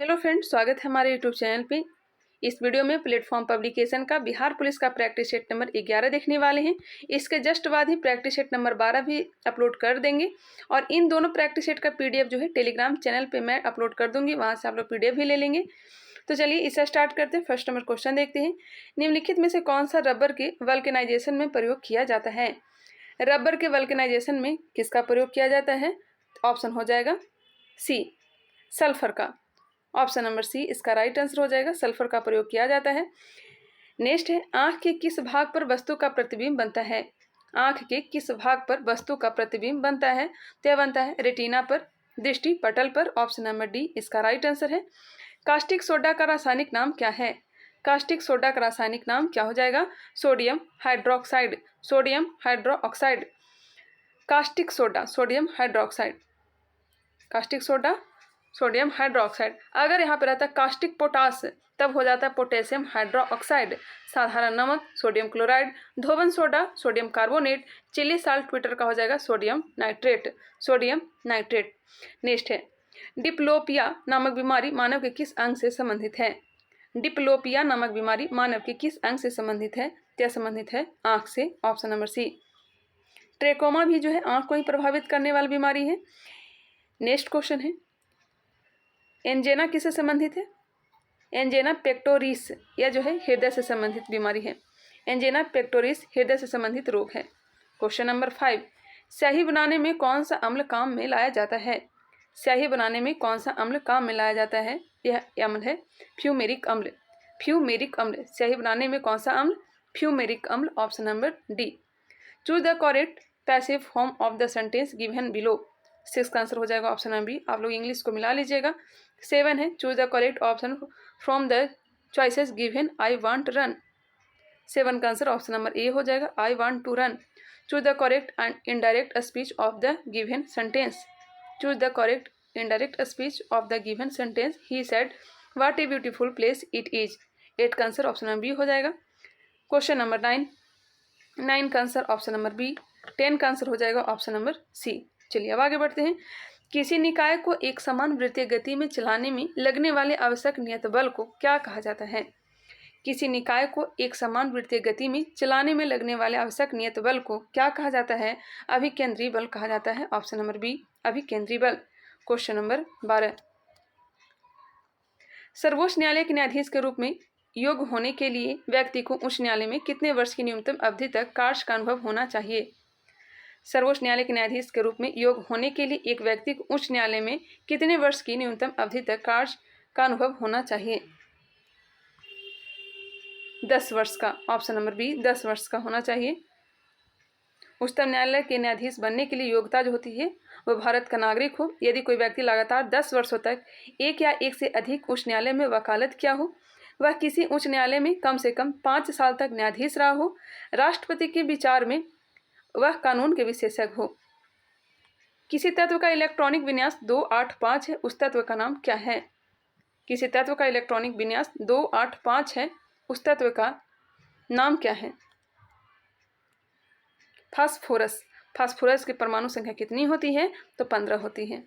Hello friends, स्वागत है हमारे यूट्यूब चैनल पे। इस वीडियो में प्लेटफॉर्म पब्लिकेशन का बिहार पुलिस का प्रैक्टिस सेट नंबर 11 देखने वाले हैं। इसके जस्ट बाद ही प्रैक्टिस सेट नंबर 12 भी अपलोड कर देंगे और इन दोनों प्रैक्टिस सेट का पीडीएफ जो है टेलीग्राम चैनल पे मैं अपलोड कर दूंगी, वहाँ से आप लोग पीडीएफ भी ले लेंगे। तो चलिए इसे स्टार्ट करते हैं। फर्स्ट नंबर क्वेश्चन देखते हैं। निम्नलिखित में से कौन सा रबर के वल्केनाइजेशन में प्रयोग किया जाता है? रबर के वल्केनाइजेशन में किसका प्रयोग किया जाता है? ऑप्शन हो जाएगा सी, सल्फर का। ऑप्शन नंबर सी इसका राइट आंसर हो जाएगा, सल्फर का प्रयोग किया जाता है। नेक्स्ट है, आंख के किस भाग पर वस्तु का प्रतिबिंब बनता है? आंख के किस भाग पर वस्तु का प्रतिबिंब बनता है? तो यह बनता है रेटिना पर, दृष्टि पटल पर। ऑप्शन नंबर डी इसका राइट आंसर है। कास्टिक सोडा का रासायनिक नाम क्या है? कास्टिक सोडा का रासायनिक नाम क्या हो जाएगा? Sodium hydroxide, sodium hydroxide. Caustic soda sodium hydroxide, caustic soda sodium hydroxide. अगर यहाँ पे रहता है कास्टिक पोटास तब हो जाता है पोटेशियम हाइड्रोक्साइड। साधारण नमक सोडियम क्लोराइड, धोवन soda sodium carbonate, Chile salt ट्विटर का हो जाएगा sodium nitrate, sodium nitrate. Next है, डिप्लोपिया नामक बीमारी मानव के किस अंग से संबंधित है? डिप्लोपिया नामक बीमारी मानव के किस अंग से संबंधित है? क्या संबंधित है? आंख से। ऑप्शन नंबर सी। ट्रेकोमा भी जो है आंख को ही प्रभावित करने वाली बीमारी है। नेक्स्ट क्वेश्चन है, एंजेना किससे संबंधित है? एंजेना पेक्टोरिस, यह जो है हृदय से संबंधित बीमारी है। एंजेना पेक्टोरिस हृदय से संबंधित रोग है। क्वेश्चन नंबर 5, स्याही बनाने में कौन सा अम्ल काम में लाया जाता है? स्याही बनाने में कौन सा अम्ल काम में लाया जाता है? यह अम्ल है फ्यूमेरिक अम्ल। फ्यूमेरिक अम्ल, स्याही बनाने में कौन सा अम्ल? फ्यूमेरिक अम्ल। Option number D. Choose the correct passive form of the sentence given below. 6 का आंसर हो जाएगा ऑप्शन नंबर बी। आप लोग इंग्लिश को मिला लीजिएगा। 7 है, choose the correct option from the choices given I want run. 7 का आंसर ऑप्शन नंबर ए हो जाएगा, I want to run. Choose the correct and indirect speech of the given sentence. Choose the correct indirect speech of the given sentence. He said what a beautiful place it is. 8 का answer option number B हो जाएगा। Question number 9 का answer option number B. 10 का answer हो जाएगा option number सी। चलिए अब आगे बढ़ते हैं। किसी निकाय को एक समान वृत्तीय गति में चलाने में लगने वाले आवश्यक नियत बल को क्या कहा जाता है? किसी निकाय को एक समान वृत्तीय गति में चलाने में लगने वाले आवश्यक नियत बल को क्या कहा जाता है? अभिकेंद्री बल कहा जाता है। ऑप्शन नंबर बी, अभिकेंद्री बल। क्वेश्चन नंबर 12, सर्वोच्च न्यायालय के न्यायाधीश के रूप में योग्य होने के लिए व्यक्ति को उच्च न्यायालय में कितने वर्ष की न्यूनतम अवधि तक कार्य का अनुभव होना चाहिए? सर्वोच्च न्यायालय के न्यायाधीश के रूप में योग्य होने के लिए एक व्यक्ति को उच्च न्यायालय में कितने वर्ष की न्यूनतम अवधि तक कार्य का अनुभव होना चाहिए? 10 वर्ष का। ऑप्शन नंबर बी, 10 वर्ष का होना चाहिए। उच्चतम न्यायालय के न्यायाधीश बनने के लिए योग्यता जो होती है वह भारत का नागरिक हो। यदि कोई व्यक्ति लगातार 10 वर्षों तक एक या एक से अधिक उच्च न्यायालय में वकालत किया हो, वह किसी उच्च न्यायालय में कम से कम 5 साल तक न्यायाधीश रहा हो, राष्ट्रपति के विचार में वह कानून के विशेषज्ञ हो। किसी तत्व का इलेक्ट्रॉनिक विन्यास 285 है, उस तत्व का नाम क्या है? किसी तत्व का इलेक्ट्रॉनिक विन्यास 285 है, उस तत्व का नाम क्या है? फास्फोरस। फास्फोरस की परमाणु संख्या कितनी होती है? तो 15 होती है,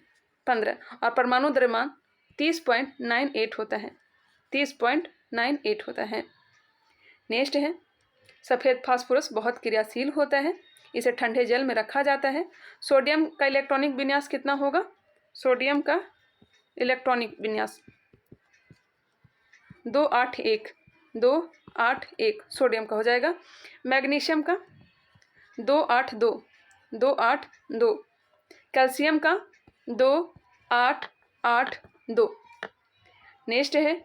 15। और परमाणु द्रव्यमान 30.98 होता है, 30.98 होता है। नेक्स्ट है, सफ़ेद फास्फोरस बहुत क्रियाशील होता है, इसे ठंडे जल में रखा जाता है। सोडियम का इलेक्ट्रॉनिक विन्यास कितना होगा? सोडियम का इलेक्ट्रॉनिक विन्यास 281, 281 सोडियम का हो जाएगा। मैग्नीशियम का 282, 282। कैल्शियम का 2882। नेक्स्ट है,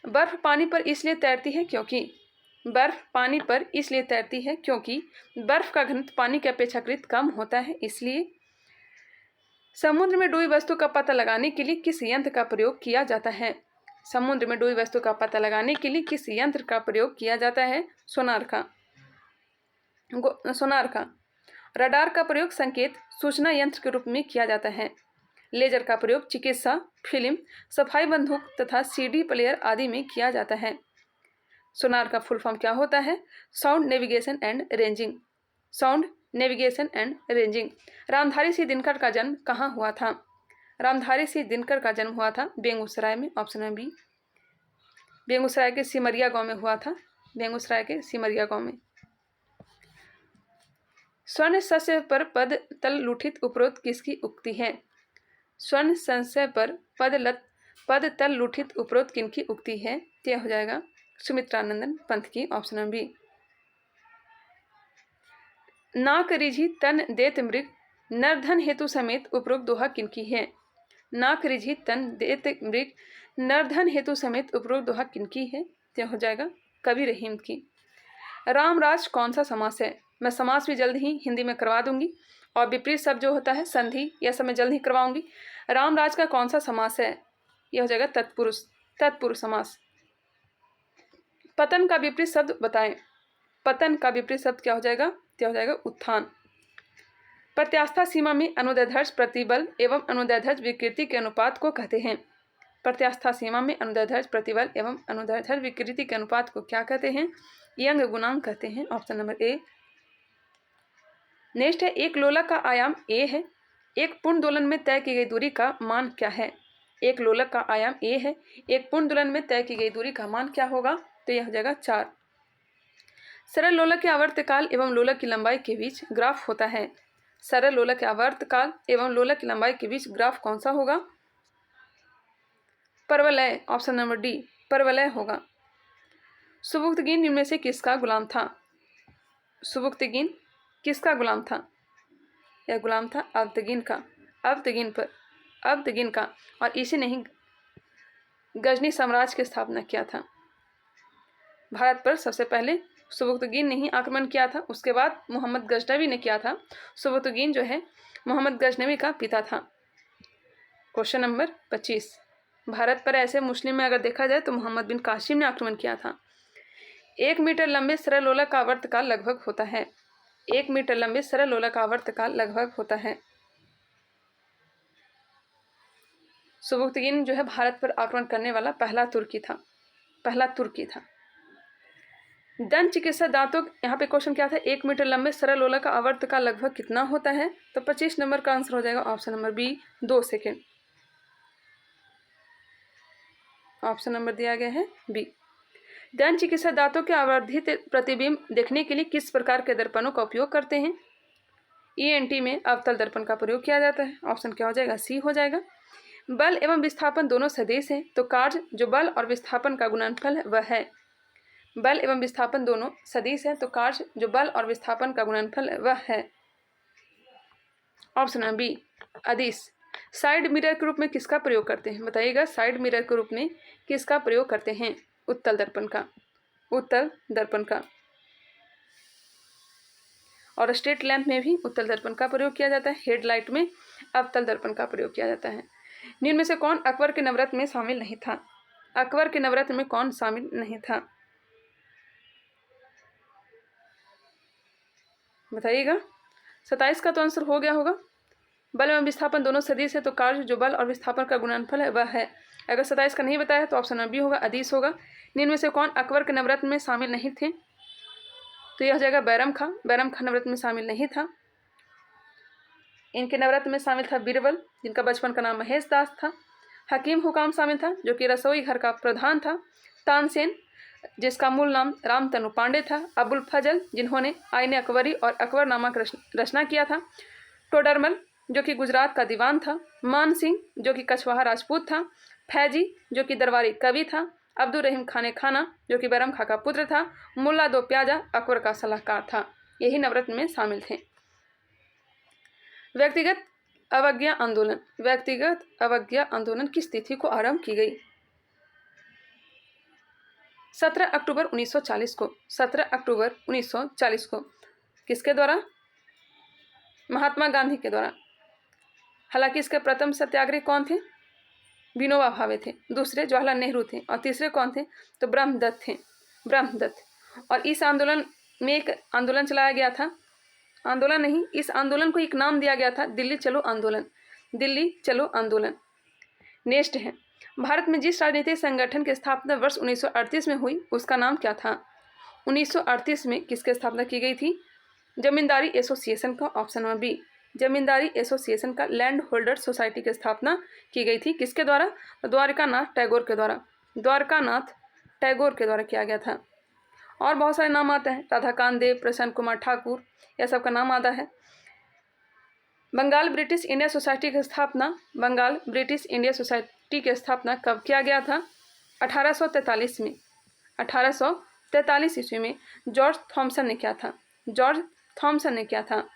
बर्फ पानी पर इसलिए तैरती है क्योंकि, बर्फ पानी पर इसलिए तैरती है क्योंकि बर्फ का घनत्व पानी के अपेक्षाकृत कम होता है, इसलिए। समुद्र में डूबी वस्तु का पता लगाने के लिए किस यंत्र का प्रयोग किया जाता है? समुद्र में डूबी वस्तु का पता लगाने के लिए किस यंत्र का प्रयोग किया जाता है? सोनार का, सोनार का। रडार का प्रयोग संकेत सूचना यंत्र के रूप में किया जाता है। लेजर का प्रयोग चिकित्सा, फिल्म, सफाई बंदूक तथा सीडी प्लेयर आदि में किया जाता है। सोनार का फुल फॉर्म क्या होता है? Sound navigation and ranging, sound navigation and ranging. Ramdhari Singh Dinkar का जन्म कहाँ हुआ था? रामधारी सिंह दिनकर का जन्म हुआ था बेगूसराय में, ऑप्शन नंबर बी। बेगूसराय के सिमरिया गांव में हुआ था, बेगूसराय के सिमरिया गांव में। स्वर्ण संशय पर पद तल लुठित उपरोक्त किसकी उक्ति है? स्वर्ण संशय पर पद तल लुठित उपरोक्त किनकी उक्ति है? यह हो जाएगा सुमित्रानंदन पंत की, ऑप्शन नंबर बी। नाक रिझी तन देत मृग नरधन हेतु समेत उपरोक्त दोहा किनकी है? नाक रिझी तन देत मृग नरधन हेतु समेत उपरोक्त दोहा किनकी है? यह हो जाएगा कवि रहीम की। रामराज कौन सा समास है? मैं समास भी जल्द ही हिंदी में करवा दूंगी, और विपरीत शब्द जो होता है संधि, यह सब मैं जल्द ही करवाऊंगी। रामराज का कौन सा समास है? यह हो जाएगा तत्पुरुष समास। पतन का विपरीत शब्द बताएं। पतन का विपरीत शब्द क्या हो जाएगा? यह हो जाएगा उत्थान। प्रत्यास्था सीमा में अनुदैर्ध्य प्रतिबल एवं अनुदैर्ध्य विकृति के अनुपात को कहते हैं। प्रत्यास्था सीमा में अनुदैर्ध्य प्रतिबल एवं अनुदैर्ध्य विकृति के अनुपात को क्या कहते हैं? यंग गुणांक कहते हैं, ऑप्शन नंबर ए। नेक्स्ट है, एक लोलक का आयाम ए है, एक पूर्ण दोलन में तय की गई दूरी का मान क्या है? एक लोलक का आयाम ए है, एक पूर्ण दोलन में तय की गई दूरी का मान क्या होगा? तो यह हो जाएगा 4। सरल लोलक के आवर्तकाल एवं लोलक की लंबाई के बीच ग्राफ होता है। सरल लोलक के आवर्तकाल एवं लोलक की लंबाई के बीच ग्राफ कौन सा होगा? परवलय, ऑप्शन नंबर डी, परवलय होगा। सुबुक्तगीन निम्न में से किसका गुलाम था? सुबुक्तगीन किसका गुलाम था? यह गुलाम था अब्दगीन का, अब्दगीन का, और इसी ने ही गजनी साम्राज्य की स्थापना किया था। भारत पर सबसे पहले सुबुक्तगीन ने ही आक्रमण किया था, उसके बाद मोहम्मद गजनवी ने किया था। सुबुक्तगीन जो है मोहम्मद गजनवी का पिता था। क्वेश्चन नंबर 25, भारत पर ऐसे मुस्लिम में अगर देखा जाए तो मोहम्मद बिन कासिम ने आक्रमण किया था। 1 मीटर लंबे सरल लोलक का आवर्तकाल लगभग होता है। 1 मीटर लंबे सरल लोलक का आवर्तकाल लगभग होता है। सुबुक्तगीन जो है भारत पर आक्रमण करने वाला पहला तुर्की था। दंत चिकित्सा दांतों, यहाँ पे क्वेश्चन क्या था? 1 मीटर लंबे सरल लोलक का आवर्तकाल लगभग कितना होता है? तो 25 नंबर का आंसर हो जाएगा option number B, 2 second. Option number दिया गया है बी। दंत चिकित्सा दांतों के आवर्धित प्रतिबिंब देखने के लिए किस प्रकार के दर्पणों का उपयोग करते हैं? ENT में अवतल दर्पण का प्रयोग किया जाता है। ऑप्शन क्या हो जाएगा? सी हो जाएगा। बल एवं विस्थापन दोनों सदिश हैं, तो कार्य जो बल और विस्थापन का गुणनफल है वह है। बल एवं विस्थापन दोनों सदिश हैं, तो कार्य जो बल और विस्थापन का गुणनफल है वह है। ऑप्शन नंबर बी, अदिश। साइड मिरर के रूप में किसका प्रयोग करते हैं? बताइएगा, साइड मिरर के रूप में किसका प्रयोग करते हैं? उत्तल दर्पण का। और स्ट्रेट लैंप में भी उत्तल दर्पण का प्रयोग किया जाता है। हेडलाइट में अवतल दर्पण का प्रयोग किया जाता है। निम्न में से कौन अकबर के नवरत्न में शामिल नहीं था? अकबर के नवरत्न में कौन शामिल नहीं था? बताइएगा। 27 का तो आंसर हो गया होगा। बल एवं विस्थापन दोनों सदिश है, तो कार्य जो बल और विस्थापन का गुणनफल है वह है। अगर 27 का नहीं बताया तो ऑप्शन नंबर बी होगा, अदिश होगा। निम्न में से कौन अकबर के नवरत्न में शामिल नहीं थे? तो यह हो जाएगा बैरम खां नवरत्न में शामिल नहीं था। इनके नवरत्न में शामिल था बीरबल, जिनका बचपन का नाम महेश दास था। हकीम हुकाम शामिल था, जो कि रसोई घर का प्रधान था। तानसेन, जिसका मूल नाम रामतनु पांडे था। अबुल फजल, जिन्होंने आईने अकबरी और अकबरनामा रचना किया था। टोडरमल, जो कि गुजरात का दीवान था। मान सिंह, जो कि कछवाहा राजपूत था। फैजी, जो कि दरबारी कवि था। अब्दुल रहीम खाने खाना, जो कि बैरम खां का पुत्र था। मुल्ला दो प्याजा, अकबर का सलाहकार था। यही नवरत्न में शामिल थे। व्यक्तिगत अवज्ञा आंदोलन किस तिथि को आरंभ की गई? 17 अक्टूबर 1940 को। 17 अक्टूबर 1940 को। किसके द्वारा? महात्मा गांधी के द्वारा। हालांकि इसके प्रथम सत्याग्रही कौन थे? विनोबा भावे थे। दूसरे जवाहरलाल नेहरू थे। और तीसरे कौन थे? तो ब्रह्मदत्त थे। और इस आंदोलन में एक आंदोलन चलाया गया था। आंदोलन नहीं, इस आंदोलन को एक नाम दिया गया था, दिल्ली चलो आंदोलन। नेक्स्ट है, भारत में जिस राजनीतिक संगठन की स्थापना वर्ष 1938 में हुई उसका नाम क्या था? 1938 में किसकी स्थापना की गई थी? जमींदारी एसोसिएशन का। ऑप्शन नंबर बी, जमींदारी एसोसिएशन का लैंड होल्डर सोसाइटी की स्थापना की गई थी। किसके द्वारा? द्वारकानाथ टैगोर के द्वारा। द्वारकानाथ टैगोर के द्वारा किया गया था। और बहुत सारे नाम आते हैं, राधाकांत देव, प्रसन्न कुमार ठाकुर, यह सब का नाम आता है। बंगाल ब्रिटिश इंडिया सोसाइटी की स्थापना, बंगाल ब्रिटिश इंडिया सोसाइटी की स्थापना कब किया गया था? 1843 में। 1843 ईस्वी में जॉर्ज थॉमसन ने किया था। जॉर्ज थॉमसन ने किया था।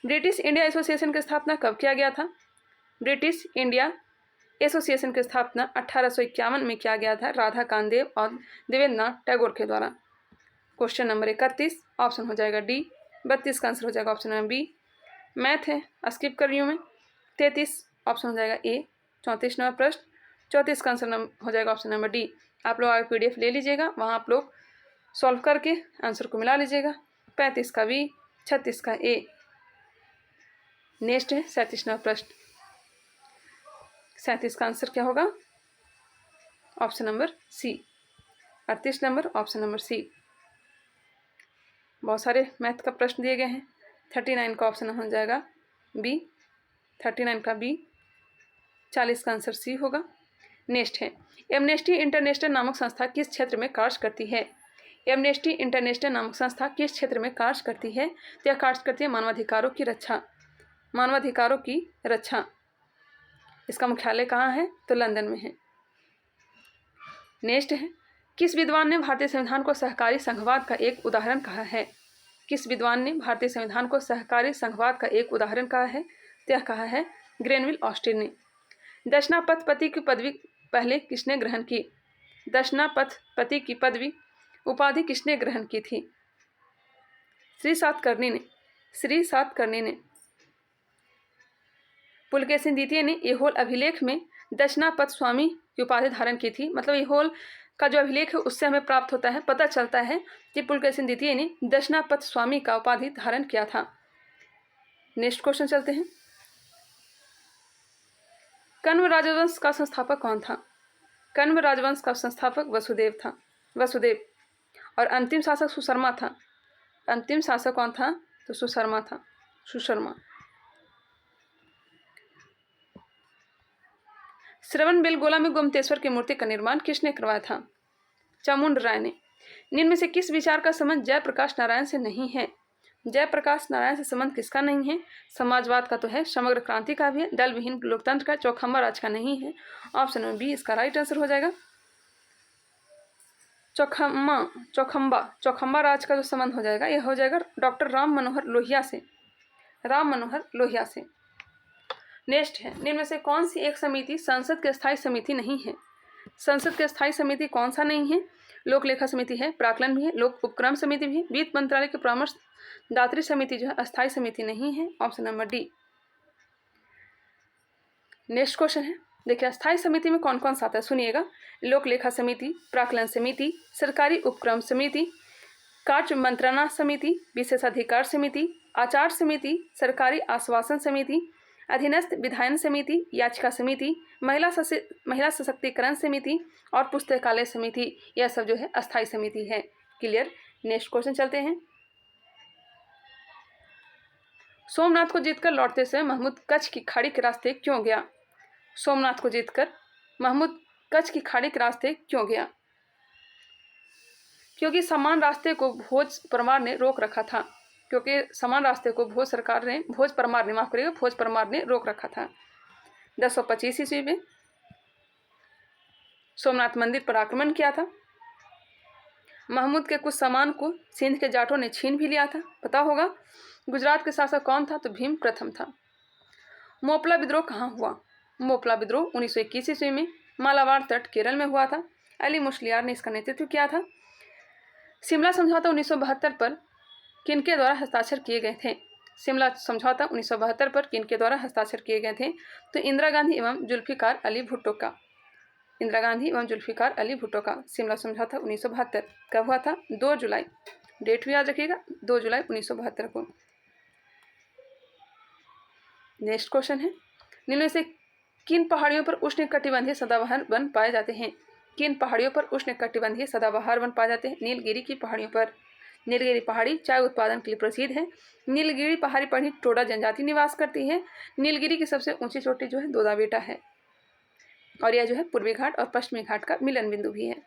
ब्रिटिश इंडिया एसोसिएशन की स्थापना कब किया गया था? ब्रिटिश इंडिया एसोसिएशन की स्थापना 1851 में किया गया था राधाकांत देव और देवेंद्रनाथ टैगोर के द्वारा। क्वेश्चन नंबर 31 ऑप्शन हो जाएगा डी। 32 का आंसर हो जाएगा ऑप्शन नंबर बी। मैथ है, स्किप कर रही हूँ मैं। 33 ऑप्शन हो जाएगा ए। 34 नंबर प्रश्न, 34 का आंसर हो जाएगा ऑप्शन नंबर डी। आप लोग आगे PDF ले लीजिएगा, वहाँ आप लोग सॉल्व करके आंसर को मिला लीजिएगा। 35 का बी, 36 का ए। नेक्स्ट है 37 नंबर प्रश्न। 37 का आंसर क्या होगा? Option number C. 38 number option number C. बहुत सारे मैथ का प्रश्न दिए गए हैं। 39 का ऑप्शन हो जाएगा बी। 39 का बी। 40 का आंसर सी होगा। नेक्स्ट है एमनेस्टी इंटरनेशनल नामक संस्था किस क्षेत्र में कार्य करती है? एमनेस्टी इंटरनेशनल नामक संस्था किस क्षेत्र में कार्य करती है? तो यह कार्य करती है मानवाधिकारों की रक्षा। मानवाधिकारों की रक्षा। इसका मुख्यालय कहाँ है? तो लंदन में है। नेक्स्ट है किस विद्वान ने भारतीय संविधान को सहकारी संघवाद का एक उदाहरण कहा है? किस विद्वान ने भारतीय संविधान को सहकारी संघवाद का एक उदाहरण कहा है? तो यह कहा है ग्रेनविल ऑस्टिन ने। दक्षिणापथपति की पदवी पहले किसने ग्रहण की? दक्षिणापथपति की पदवी उपाधि किसने ग्रहण की थी? श्री सातकर्णी ने। श्री सातकर्णी ने। पुलकेशिन द्वितीय ने ऐहोल अभिलेख में दक्षिणापथ स्वामी की उपाधि धारण की थी। मतलब ऐहोल का जो अभिलेख है उससे हमें प्राप्त होता है, पता चलता है कि पुलकेशिन द्वितीय ने दक्षिणापथ स्वामी का उपाधि धारण किया था। नेक्स्ट क्वेश्चन चलते हैं। कण्व राजवंश का संस्थापक कौन था? कण्व राजवंश का संस्थापक वसुदेव था। वसुदेव। और अंतिम शासक सुशर्मा था। अंतिम शासक कौन था? तो सुशर्मा था। सुशर्मा। श्रवणबेलगोला में गोमतेश्वर की मूर्ति का निर्माण किसने करवाया था? चामुंड राय ने। निम्न में से किस विचार का संबंध जयप्रकाश नारायण से नहीं है? जयप्रकाश नारायण से संबंध किसका नहीं है? समाजवाद का तो है, समग्र क्रांति का भी है, दल विहीन लोकतंत्र का, चौखंबा राज का नहीं है। ऑप्शन नंबर बी इसका राइट आंसर हो जाएगा। चौखंबा राज का जो संबंध हो जाएगा यह हो जाएगा डॉक्टर राम मनोहर लोहिया से। राम मनोहर लोहिया से। नेक्स्ट है निम्न में से कौन सी एक समिति संसद की स्थायी समिति नहीं है? संसद की स्थायी समिति कौन सा नहीं है? लोक लेखा समिति है, प्राक्कलन भी है, लोक उपक्रम समिति भी है, वित्त मंत्रालय के परामर्श दात्री समिति जो है अस्थायी समिति नहीं है। Option number D. Next question है, देखिए अस्थायी समिति में कौन कौन सा आता है सुनिएगा। लोक लेखा समिति, प्राक्कलन समिति, सरकारी उपक्रम समिति, कार्य मंत्रणा समिति, विशेषाधिकार समिति, आचार समिति, सरकारी आश्वासन समिति, अधीनस्थ विधायन समिति, याचिका समिति, महिला सशक्तिकरण समिति और पुस्तकालय समिति। यह सब जो है अस्थायी समिति है। क्लियर। नेक्स्ट क्वेश्चन चलते हैं। सोमनाथ को जीतकर लौटते समय महमूद कच्छ की खाड़ी के रास्ते क्यों गया? सोमनाथ को जीतकर महमूद कच्छ की खाड़ी के रास्ते क्यों गया? क्योंकि समान रास्ते को भोज परमार ने रोक रखा था। क्योंकि समान रास्ते को भोज परमार ने रोक रखा था। 1025 ईस्वी में सोमनाथ मंदिर पर आक्रमण किया था। महमूद के कुछ सामान को सिंध के जाटों ने छीन भी लिया था, पता होगा। गुजरात के शासक कौन था? तो भीम प्रथम था। मोपला विद्रोह कहाँ हुआ? मोपला विद्रोह 1921 ईस्वी में मालाबार तट केरल में हुआ था। अली मुस्लियार ने इसका नेतृत्व किया था। शिमला समझौता 1972 पर किनके द्वारा हस्ताक्षर किए गए थे? शिमला समझौता 1972 पर किनके द्वारा हस्ताक्षर किए गए थे? तो इंदिरा गांधी एवं जुल्फिकार अली भुट्टो का। इंदिरा गांधी एवं जुल्फिकार अली भुट्टो का शिमला समझौता 1972 कब हुआ था? 2 जुलाई। डेट भी याद रखिएगा, 2 जुलाई 1972 को। नेक्स्ट क्वेश्चन है, निम्न से किन पहाड़ियों पर उष्णकटिबंधीय सदाबहार वन पाए जाते हैं? किन पहाड़ियों पर उष्णकटिबंधीय सदाबहार वन पाए जाते हैं? नीलगिरी की पहाड़ियों पर, नीलगिरी पहाड़ी चाय उत्पादन के लिए प्रसिद्ध है। नीलगिरी पहाड़ी पर ही टोडा जनजाति निवास करती है। नीलगिरी की सबसे ऊंची चोटी जो है दोदा बेटा है और यह जो है पूर्वी घाट और पश्चिमी घाट का मिलन बिंदु भी है।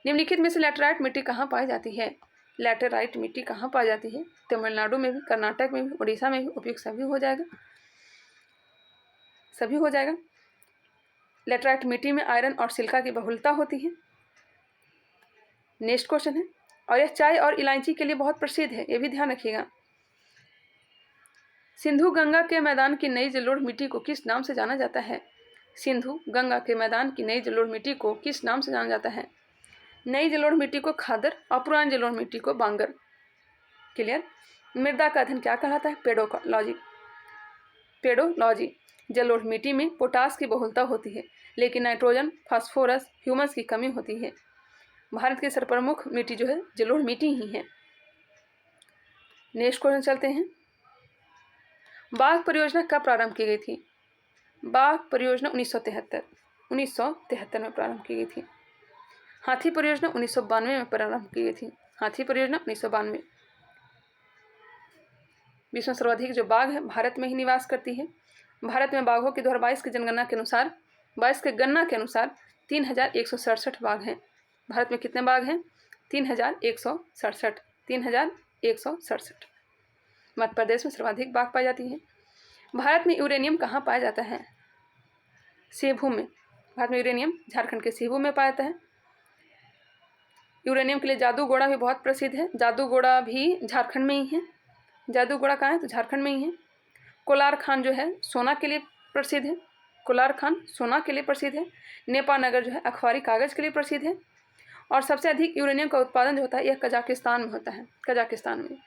निम्नलिखित में से लैटेराइट मिट्टी कहाँ पाई जाती है? लैटेराइट मिट्टी कहाँ पाई जाती है? तमिलनाडु में भी, कर्नाटक में भी, उड़ीसा में भी। उपयुक्त सभी हो जाएगा, सभी हो जाएगा। लैटेराइट मिट्टी में आयरन और सिलिका की बहुलता होती है। नेक्स्ट क्वेश्चन है, और यह चाय और इलायची के लिए बहुत प्रसिद्ध है, ये भी ध्यान रखिएगा। सिंधु गंगा के मैदान की नई जलोढ़ मिट्टी को किस नाम से जाना जाता है? सिंधु गंगा के मैदान की नई जलोढ़ मिट्टी को किस नाम से जाना जाता है? नई जलोढ़ मिट्टी को खादर और पुरानी जलोढ़ मिट्टी को बांगर। क्लियर। मृदा का अध्ययन क्या कहलाता है? पेडोलॉजी। पेडोलॉजी। जलोढ़ मिट्टी में पोटास की बहुलता होती है, लेकिन नाइट्रोजन, फास्फोरस, ह्यूमस की कमी होती है। भारत की सर्वप्रमुख मिट्टी जो है जलोढ़ मिट्टी ही है। नेक्स्ट क्वेश्चन चलते हैं। बाघ परियोजना कब प्रारंभ की गई थी? बाघ परियोजना 1973 में प्रारंभ की गई थी। हाथी परियोजना 1992 में प्रारंभ की गई थी। हाथी परियोजना 1992। विश्व में सर्वाधिक जो बाघ है भारत में ही निवास करती है। भारत में बाघों की 2022 की जनगणना के अनुसार 3167 बाघ हैं। भारत में कितने बाघ हैं? 3167। 3167। मध्य प्रदेश में सर्वाधिक बाघ पाई जाती है। भारत में यूरेनियम कहाँ पाया जाता है? सेबू में। भारत में यूरेनियम झारखंड के सेबू में पाया जाता है। यूरेनियम के लिए जादूगोड़ा भी बहुत प्रसिद्ध है। जादूगोड़ा भी झारखंड में ही है। जादूगोड़ा कहाँ है? तो झारखंड में ही है। कोलार खान जो है सोना के लिए प्रसिद्ध है। कोलार खान सोना के लिए प्रसिद्ध है। नेपाल नगर जो है अखबारी कागज के लिए प्रसिद्ध है। और सबसे अधिक यूरेनियम का उत्पादन जो होता है यह कजाकिस्तान में होता है। कजाकिस्तान में।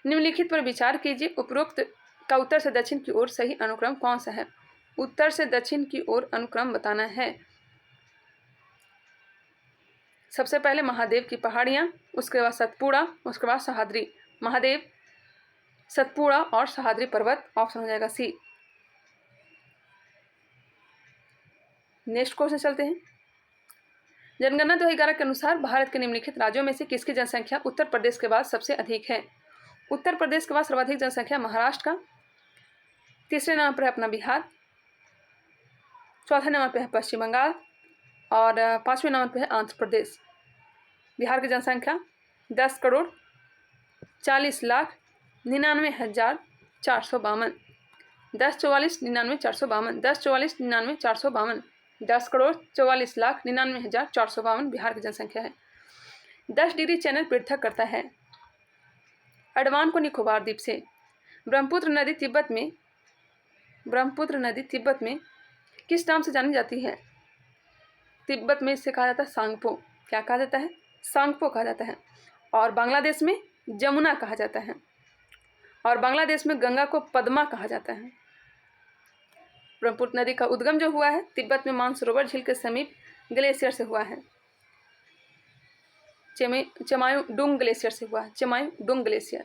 निम्नलिखित पर विचार कीजिए, उपरोक्त का उत्तर से दक्षिण की ओर सही अनुक्रम कौन सा है? उत्तर से दक्षिण की ओर अनुक्रम बताना है। सबसे पहले महादेव की पहाड़ियां, उसके बाद सतपुड़ा, उसके बाद सहाद्री। महादेव, सतपुड़ा और सहाद्री पर्वत, ऑप्शन हो जाएगा सी। नेक्स्ट क्वेश्चन चलते हैं। जनगणना 2011 के अनुसार भारत के निम्नलिखित राज्यों में से किसकी जनसंख्या उत्तर प्रदेश के बाद सबसे अधिक है? उत्तर प्रदेश के बाद सर्वाधिक जनसंख्या महाराष्ट्र का, तीसरे नंबर पर है अपना बिहार, चौथे नंबर पर है पश्चिम बंगाल और पांचवें नंबर पर है आंध्र प्रदेश। बिहार की जनसंख्या 10,40,99,452। 10,44,99,452। 10,44,99,452। 10,44,99,452 बिहार की जनसंख्या है। 10 डिग्री चैनल पृथक करता है अंडमान को निकोबार द्वीप से। ब्रह्मपुत्र नदी तिब्बत में किस नाम से जानी जाती है? तिब्बत में इसे कहा जाता है सांगपो। क्या कहा जाता है? सांगपो कहा जाता है। और बांग्लादेश में जमुना कहा जाता है। और बांग्लादेश में गंगा को पद्मा कहा जाता है। ब्रह्मपुत्र नदी का उद्गम जो हुआ है तिब्बत में मानसरोवर झील के समीप ग्लेशियर से हुआ है। चमायुडुंग ग्लेशियर से हुआ है। चमायुडुंग ग्लेशियर।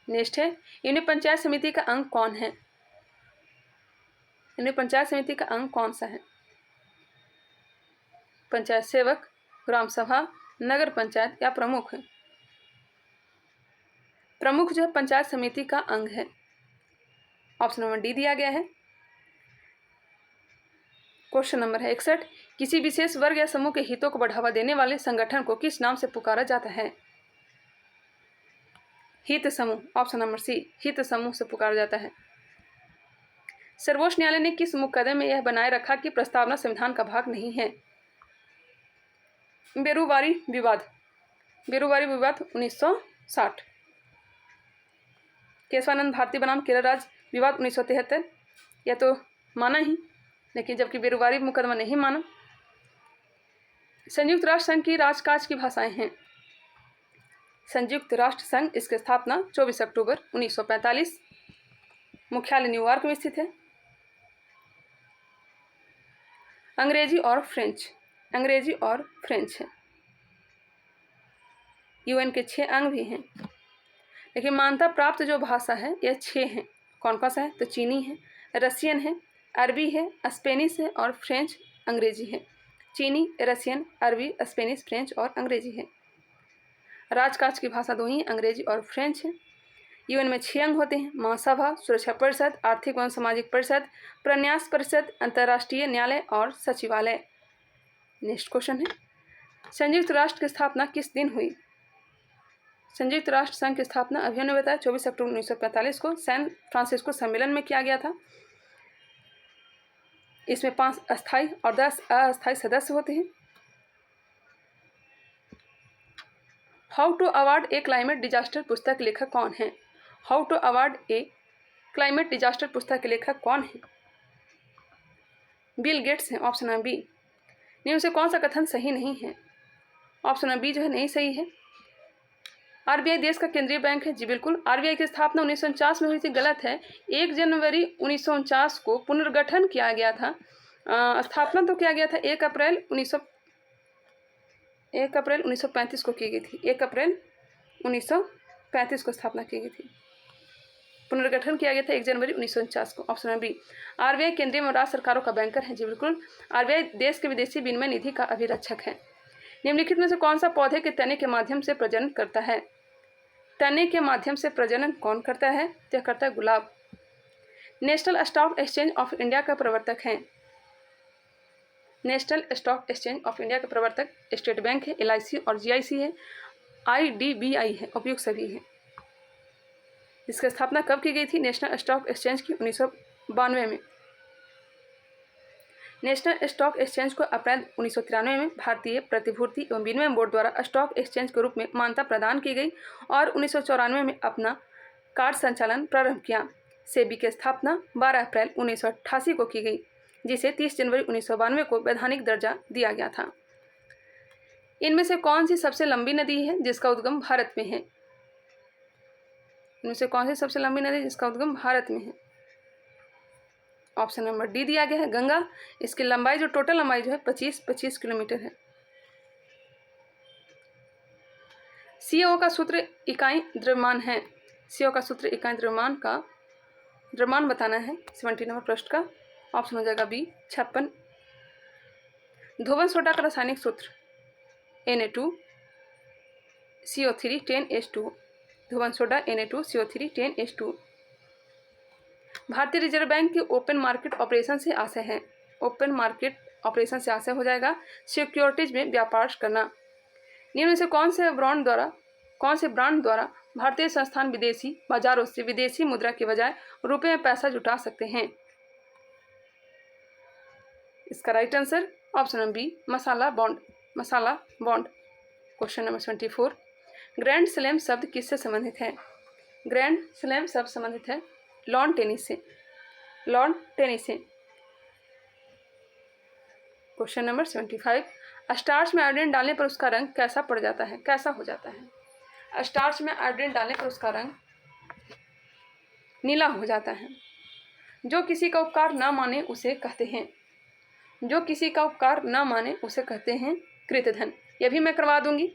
नेक्स्ट है, यूनिट पंचायत समिति का अंग कौन है? यूनिट पंचायत समिति का अंग कौन सा है? पंचायत सेवक, ग्राम सभा, नगर पंचायत या प्रमुख है? प्रमुख जो है पंचायत समिति का अंग है। ऑप्शन नंबर डी दिया गया है। क्वेश्चन नंबर है 61। किसी विशेष वर्ग या समूह के हितों को बढ़ावा देने वाले संगठन को किस नाम से पुकारा जाता है? हित समूह। ऑप्शन नंबर सी, हित समूह से पुकारा जाता है। सर्वोच्च न्यायालय ने किस मुकदमे में यह बनाए रखा कि प्रस्तावना संविधान का भाग नहीं है? बेरुवारी विवाद। बेरुवारी विवाद 1960। केशवानंद भारती बनाम केरल राज्य विवाद 1973। यह तो माना ही, लेकिन जबकि बेरुवारी मुकदमा नहीं माना। संयुक्त राष्ट्र संघ की राजकाज की भाषाएं हैं। संयुक्त राष्ट्र संघ, इसकी स्थापना 24 अक्टूबर 1945। मुख्यालय न्यूयॉर्क में स्थित है। अंग्रेजी और फ्रेंच। अंग्रेजी और फ्रेंच है। यूएन के 6 अंग भी हैं, लेकिन मान्यता प्राप्त जो भाषा है यह 6 हैं। कौन कौन सा है? तो चीनी है, रसियन है, अरबी है, स्पेनिश है और फ्रेंच अंग्रेजी है। चीनी, रसियन, अरबी, स्पेनिश, फ्रेंच और अंग्रेजी है। राजकाज की भाषा दो ही, अंग्रेजी और फ्रेंच है। यूएन में 6 अंग होते हैं: महासभा, सुरक्षा परिषद, आर्थिक एवं सामाजिक परिषद, प्रन्यास परिषद, अंतर्राष्ट्रीय न्यायालय और सचिवालय। नेक्स्ट क्वेश्चन है, संयुक्त राष्ट्र की स्थापना किस दिन हुई? संयुक्त राष्ट्र संघ की स्थापना अभी हमने बताया 24 अक्टूबर 1945 को सैन फ्रांसिस्को सम्मेलन में किया गया था। इसमें 5 अस्थायी और 10 अस्थायी सदस्य होते हैं। How to award a climate disaster पुस्तक के लेखक कौन है? How to award a climate disaster पुस्तक के लेखक कौन है? बिल गेट्स हैं, ऑप्शन नंबर बी। निम्न से कौन सा कथन सही नहीं है? ऑप्शन नंबर बी जो है नहीं सही है। आरबीआई देश का केंद्रीय बैंक है, जी बिल्कुल। आरबीआई की स्थापना 1949 में हुई थी, गलत है। 1 जनवरी 1949 को पुनर्गठन किया गया था। स्थापना तो किया गया था 1 अप्रैल 1935 को की गई थी। 1 अप्रैल 1935 को स्थापना की गई थी। पुनर्गठन किया गया था 1 जनवरी 1949 को। Option number B. आरबीआई केंद्रीय एवं राज्य सरकारों का बैंकर है, जी बिल्कुल। आरबीआई देश के विदेशी विनिमय निधि का अभिरक्षक है। निम्नलिखित में से कौन सा पौधे के तने के माध्यम से प्रजनन करता है? तने के माध्यम से प्रजनन कौन करता है? यह करता है गुलाब। National Stock Exchange of India का प्रवर्तक है। National Stock Exchange of India का प्रवर्तक स्टेट बैंक है, एलआईसी और जीआईसी है, आईडीबीआई है, उपयुक्त सभी है। इसकी स्थापना कब की गई थी नेशनल स्टॉक एक्सचेंज की? 1992 में। नेशनल स्टॉक एक्सचेंज को अप्रैल 1993 में भारतीय प्रतिभूति एवं विनिमय बोर्ड द्वारा स्टॉक एक्सचेंज के रूप में मान्यता प्रदान की गई और 1994 में अपना कार्य संचालन प्रारंभ किया। सेबी की स्थापना 12 अप्रैल 1988 को की गई, जिसे 30 जनवरी 1992 को वैधानिक दर्जा दिया गया था। इनमें से कौन सी सबसे लंबी नदी है जिसका उद्गम भारत में है? इनमें से कौन सी सबसे लंबी नदी जिसका उद्गम भारत में है? ऑप्शन नंबर डी दिया गया है, गंगा। इसकी लंबाई जो टोटल लंबाई जो है 25 किलोमीटर है। सीओ का सूत्र इकाई द्रव्यमान है। सीओ का सूत्र इकाई द्रव्यमान का द्रव्यमान बताना है 70 नंबर प्रश्न का। ऑप्शन हो जाएगा बी 56। धोवन सोडा का रासायनिक सूत्र Na2CO3 10H2। धोवन सोडा Na2CO3 10H2। भारतीय रिजर्व बैंक के ओपन मार्केट ऑपरेशन से आशय है। ओपन मार्केट ऑपरेशन से आशय हो जाएगा सिक्योरिटीज में व्यापार करना। निम्न से कौन से ब्रांड द्वारा भारतीय संस्थान विदेशी बाजारों से विदेशी मुद्रा के बजाय रुपए में पैसा जुटा सकते हैं? इसका right answer option number B masala bond. Question number 24। Grand Slam शब्द किससे संबंधित है? ग्रैंड स्लैम शब्द संबंधित है लॉन टेनिस से। Question number 75। स्टार्च में आयोडीन डालने पर उसका रंग कैसा हो जाता है? स्टार्च में आयोडीन डालने पर उसका रंग नीला हो जाता है। जो किसी का उपकार न माने उसे कहते हैं कृतधन। यह भी मैं करवा दूंगी।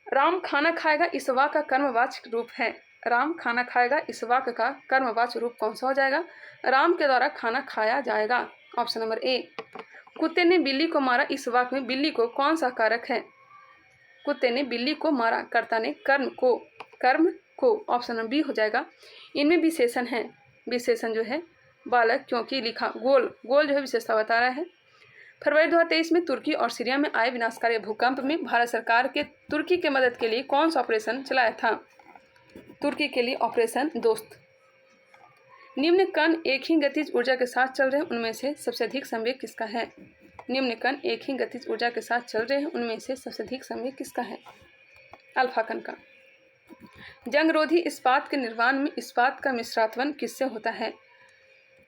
राम खाना खाएगा इस वाक्य का कर्मवाचक रूप है। राम खाना खाएगा इस वाक्य का कर्मवाचक रूप कौन सा हो जाएगा? राम के द्वारा खाना खाया जाएगा। ऑप्शन नंबर ए। कुत्ते ने बिल्ली को मारा इस वाक्य में बिल्ली को कौन सा कारक है? कुत्ते ने बिल्ली को मारा, कर्ता ने कर्म को। ऑप्शन नंबर बी हो जाएगा। इनमें विशेषण है। विशेषण जो है बालक क्योंकि लिखा गोल जो है विशेषता बता रहा है। फरवरी 2023 में तुर्की और सीरिया में आए विनाशकारी भूकंप में भारत सरकार के तुर्की के मदद के लिए कौन सा ऑपरेशन चलाया था? तुर्की के लिए ऑपरेशन दोस्त। निम्न कण एक ही गतिज ऊर्जा के साथ चल रहे हैं, उनमें से सबसे अधिक संवेग किसका है? निम्न कण एक ही गतिज ऊर्जा के साथ चल रहे हैं, उनमें से सबसे अधिक संवेग किसका है? अल्फा कण का। जंगरोधी इस्पात के निर्माण में इस्पात का मिश्रात्वन किससे होता है?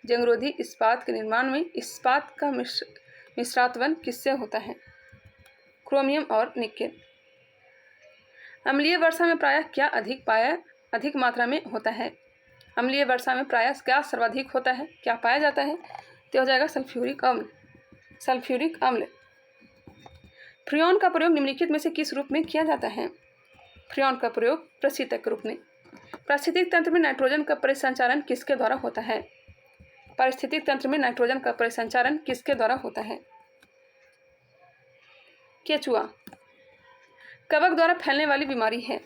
जंगरोधी इस्पात के निर्माण में इस्पात का मिश्रात्वन किससे होता है? क्रोमियम और निकेल। अम्लीय वर्षा में प्रायः क्या अधिक मात्रा में होता है? अम्लीय वर्षा में प्रायः क्या सर्वाधिक होता है, क्या पाया जाता है? तो हो जाएगा सल्फ्यूरिक अम्ल। फ्रियोन का प्रयोग निम्नलिखित में से किस रूप में किया जाता है? फ्रियोन का प्रयोग प्रशीतक के रूप में। पारिस्थितिक तंत्र में नाइट्रोजन का परिसंचारण किसके द्वारा होता है? पारिस्थितिक तंत्र में नाइट्रोजन का परिसंचारण किसके द्वारा होता है? केचुआ। कवक द्वारा फैलने वाली बीमारी है,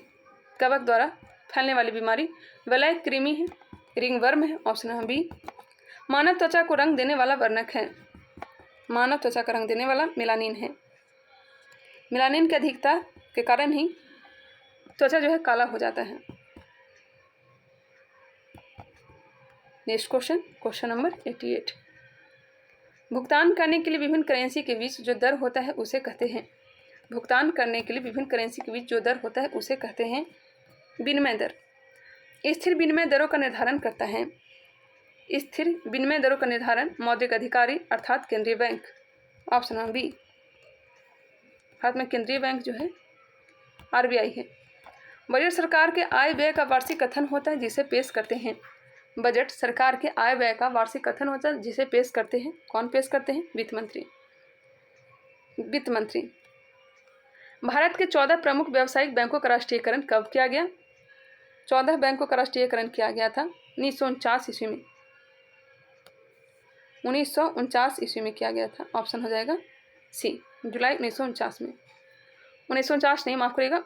कवक द्वारा फैलने वाली बीमारी वलय कृमि है, रिंगवर्म है, ऑप्शन नंबर बी। मानव त्वचा को रंग देने वाला वर्णक है, मानव त्वचा का रंग देने वाला मेलानिन है। मेलानिन की अधिकता के कारण ही त्वचा जो है काला हो जाता है। Next question, question number 88। भुगतान करने के लिए विभिन्न करेंसी के बीच जो दर होता है उसे कहते हैं, भुगतान करने के लिए विभिन्न करेंसी के बीच जो दर होता है उसे कहते हैं विनिमय दर। स्थिर विनिमय दरों का निर्धारण करता है, स्थिर विनिमय दरों का निर्धारण मौद्रिक अधिकारी अर्थात केंद्रीय bank, option number B. Bharat में केंद्रीय बैंक जो है आरबीआई है। बजट सरकार के आय व्यय का वार्षिक कथन होता है जिसे पेश करते हैं, बजट सरकार के आय व्यय का वार्षिक कथन होता है जिसे पेश करते हैं, कौन पेश करते हैं? वित्त मंत्री, वित्त मंत्री। भारत के 14 प्रमुख व्यावसायिक बैंकों का राष्ट्रीयकरण कब किया गया? 14 बैंकों का राष्ट्रीयकरण किया गया था 1949 ईस्वी में, 1949 ईस्वी में किया गया था, ऑप्शन हो जाएगा सी, जुलाई 1949 में। 1949 नहीं, माफ करिएगा,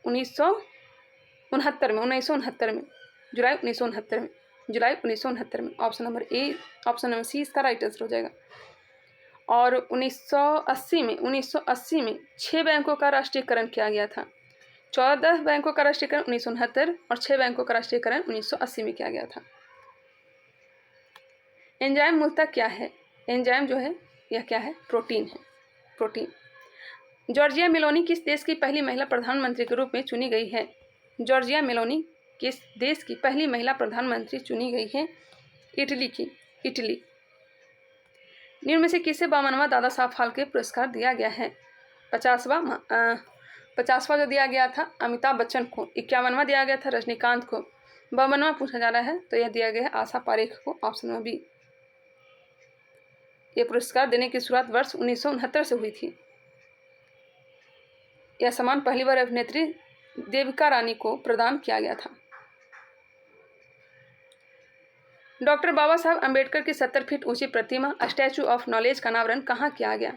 1969 में, 1969 में, जुलाई 1969 में, जुलाई 1969 में, option number A, option number C इसका राइट आंसर हो जाएगा। और 1980 में 6 बैंकों का राष्ट्रीयकरण किया गया था। 14 बैंकों का राष्ट्रीयकरण 1969 और 6 बैंकों का राष्ट्रीयकरण 1980 में किया गया था। एंजाइम मूलतः क्या है? एंजाइम जो है यह क्या है? प्रोटीन है, प्रोटीन। जॉर्जिया मेलोनी किस देश की पहली महिला प्रधानमंत्री के रूप में चुनी गई है? जॉर्जिया मेलोनी किस देश की पहली महिला प्रधानमंत्री चुनी गई है? इटली की, इटली। निम्न में से किसे 52वां दादा साहब फाल्के पुरस्कार दिया गया है? 50वां जो दिया गया था अमिताभ बच्चन को, 51वां दिया गया था रजनीकांत को, 52वां पूछा जा रहा है तो यह दिया गया है आशा पारेख को, ऑप्शन नंबर बी। यह पुरस्कार देने की शुरुआत वर्ष 1969 से हुई थी। यह सम्मान पहली बार अभिनेत्री देविका रानी को प्रदान किया गया था। डॉक्टर बाबा साहब अम्बेडकर की 70 फीट ऊंची प्रतिमा स्टैचू ऑफ नॉलेज का अनावरण कहाँ किया गया?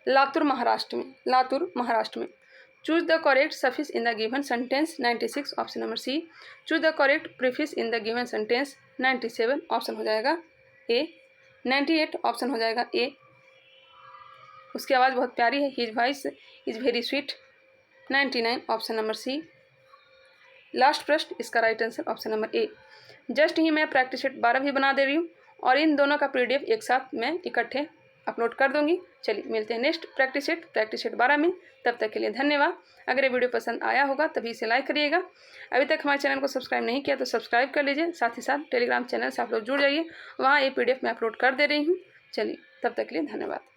लातूर, महाराष्ट्र में, लातूर, महाराष्ट्र में। Choose the correct suffix in the given sentence 96, option number C. Choose the correct prefix in the given sentence 97, option हो जाएगा ए। 98, ऑप्शन हो जाएगा ए। उसकी आवाज़ बहुत प्यारी है, his voice is very sweet. 99, option number C. Last प्रश्न, इसका right answer option number A. Just ही मैं प्रैक्टिस सेट 12 भी बना दे रही हूँ और इन दोनों का पीडीएफ एक साथ मैं इकट्ठे अपलोड कर दूंगी। चलिए मिलते हैं नेक्स्ट प्रैक्टिस सेट 12 में। तब तक के लिए धन्यवाद। अगर ये वीडियो पसंद आया होगा तभी इसे लाइक करिएगा। अभी तक हमारे चैनल को सब्सक्राइब नहीं किया तो सब्सक्राइब कर लीजिए। साथ ही साथ टेलीग्राम चैनल से आप लोग जुड़ जाइए, वहाँ ये पीडीएफ मैं अपलोड कर दे रही हूँ। चलिए तब तक के लिए धन्यवाद।